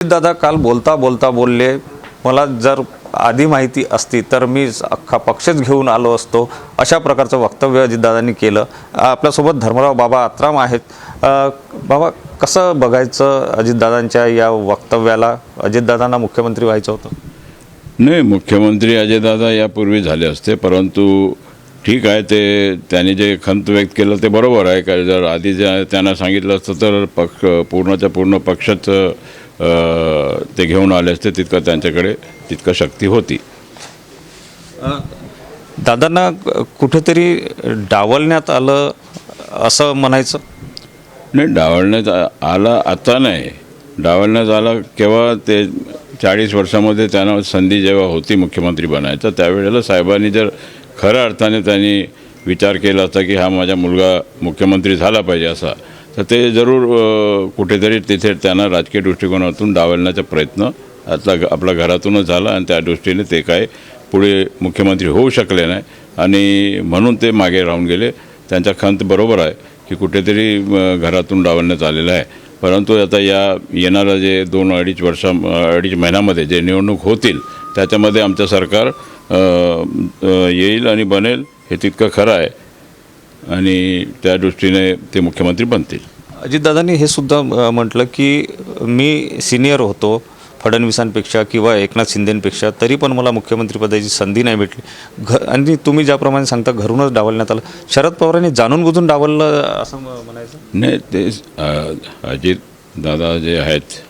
दादा काल बोलता बोलता बोलले, मला जर आधी माहिती असती तर मी अख्खा पक्षच घेऊन आलो असतो, अशा प्रकारचं वक्तव्य अजितदादांनी केलं। आपल्यासोबत धर्मराव बाबा आत्राम आहेत। बाबा, कसं बघायचं अजितदादांच्या या वक्तव्याला? अजितदादांना मुख्यमंत्री व्हायचं होतं? नाही, मुख्यमंत्री अजयदादा यापूर्वी झाले असते, परंतु ठीक आहे, ते त्यांनी जे खंत व्यक्त केलं ते बरोबर आहे। का जर आधी त्यांना सांगितलं असतं तर पूर्णच्या पूर्ण पक्षच ते घेऊन आले असते, तितकं त्यांच्याकडे तितकं शक्ती होती। दादांना कुठेतरी डावलण्यात आलं असं म्हणायचं? नाही, डावलण्यात आला आता नाही, डावलण्यात आला केव्हा? ते 40 वर्षामध्ये त्यांना संधी जेव्हा होती मुख्यमंत्री बनायचं, त्यावेळेला साहेबांनी जर खऱ्या अर्थाने त्यांनी विचार केला असता की हा माझा मुलगा मुख्यमंत्री झाला पाहिजे असा, तर ते जरूर कुठेतरी तिथे त्यांना राजकीय दृष्टिकोनातून डावलण्याचा प्रयत्न आपल्या घरातूनच झाला आणि त्या दृष्टीने ते काय पुढे मुख्यमंत्री होऊ शकले नाही आणि म्हणून ते मागे राहून गेले। त्यांचा खंत बरोबर आहे की कुठेतरी घरातून डावलण्यात आलेलं आहे, परंतु आता या येणारा जे 2-2.5 महिन्यामध्ये जे निवडणूक होतील त्याच्यामध्ये आमचं सरकार येईल आणि बनेल हे तितकं खरं आहे आणि त्या दृष्टीने ते मुख्यमंत्री बनतील। अजितदादांनी हे सुद्धा म्हटलं की मी सिनियर होतो फडणवीसांपेक्षा किंवा एकनाथ शिंदेंपेक्षा, तरी पण मला मुख्यमंत्रीपदाची संधी नाही भेटली। आणि तुम्ही ज्याप्रमाणे सांगता घरूनच डावलण्यात आलं, शरद पवारांनी जाणून बुजून डावललं असं म्हणायचं? नाही, ते अजितदादा जे आहेत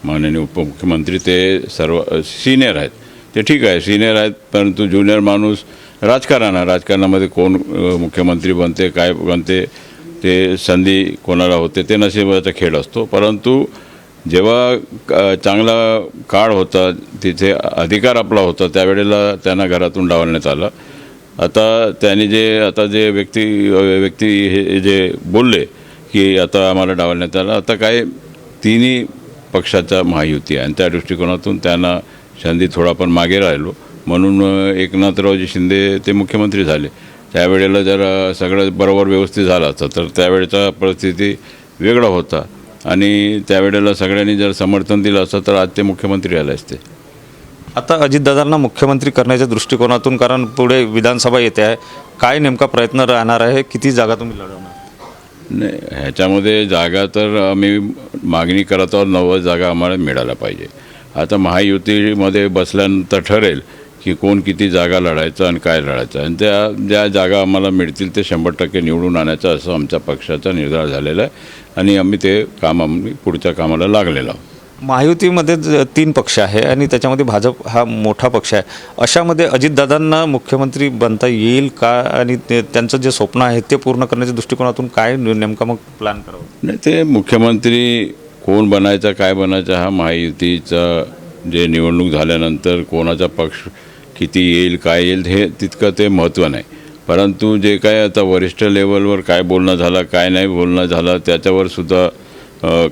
माननीय उपमुख्यमंत्री, ते सर्व सिनियर आहेत, ते ठीक आहे सिनियर आहेत, परंतु ज्युनियर माणूस राजकारणामध्ये कोण मुख्यमंत्री बनते काय बनते ते संधी कोणाला होते ते नशिबाचा खेळ असतो। परंतु जेव्हा चांगला काळ होता, तिथे अधिकार आपला होता, त्यावेळेला त्यांना घरातून डावलण्यात आलं। आता त्यांनी जे व्यक्ती हे जे बोलले की आता आम्हाला डावलण्यात आलं, आता काय तिन्ही पक्षाचा महायुती आहे आणि त्या दृष्टिकोनातून त्यांना संधी थोडा पण मागे राहिलो, म्हणून एकनाथरावजी शिंदे ते मुख्यमंत्री झाले। त्यावेळेला जर सगळं बरोबर व्यवस्थित झालं असतं तर त्यावेळेचा परिस्थिती वेगळा होता आणि त्यावेळेला सगळ्यांनी जर समर्थन दिलं असतं तर आज ते मुख्यमंत्री झाले असते। आता अजितदादांना मुख्यमंत्री करण्याच्या दृष्टिकोनातून, कारण पुढे विधानसभा येते आहे, काय नेमका प्रयत्न राहणार आहे? किती जागा तुम्ही लढवणार? नाही, ह्याच्यामध्ये जागा तर आम्ही मागणी करत आहोत, 90 जागा आम्हाला मिळायला पाहिजे। आता महायुतीमध्ये बसल्यानंतर ठरेल की कोण किती जागा लढायचं आणि काय लढायचं, आणि ज्या जागा आम्हाला मिळतील ते 100% निवडून आणायचं असं आमच्या पक्षाचा निर्धार झालेला आहे आणि आम्ही ते आम्ही पुढच्या कामाला लागलेलो आहोत। महायुतीमध्ये 3 पक्ष आहे आणि त्याच्यामध्ये भाजप हा मोठा पक्ष आहे, अशामध्ये अजितदादांना मुख्यमंत्री बनता येईल का? आणि त्यांचं जे स्वप्न आहे ते पूर्ण करण्याच्या दृष्टिकोनातून काय नेमका मग प्लॅन करावं? नाही, ते मुख्यमंत्री कोण बनायचा काय बनायचा हा महायुतीचा जे निवडणूक झाल्यानंतर कोणाचा पक्ष किती येईल काय येईल हे तितकं ते महत्त्व नाही, परंतु जे काय आता वरिष्ठ लेवलवर काय बोलणं झालं काय नाही बोलणं झालं त्याच्यावर सुद्धा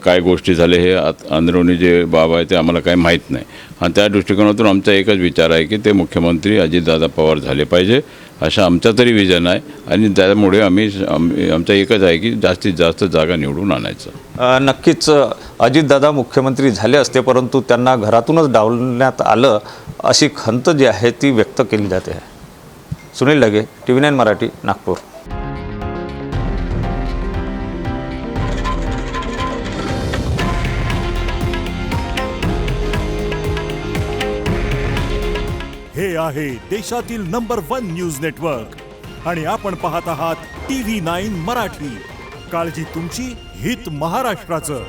काय गोष्टी झाल्या हे अंदरुनी जे बाब आहे ते आम्हाला काही माहीत नाही आणि त्या दृष्टिकोनातून आमचा एकच विचार आहे की ते मुख्यमंत्री अजितदादा पवार झाले पाहिजे असा आमचा तरी विजन आहे आणि त्यामुळे आमचा एकच आहे की जास्तीत जास्त जागा निवडून आणायचं। नक्कीच अजितदादा मुख्यमंत्री झाले असते, परंतु त्यांना घरातूनच डावलण्यात आलं अशी खंत जी आहे ती व्यक्त केली जाते आहे। सुनील लगे, TV9 मराठी, नागपूर। हे आहे देशातील नंबर 1 न्यूज नेटवर्क आणि आपण पाहत आहात TV9 मराठी। काळजी तुमची, हित महाराष्ट्राचं।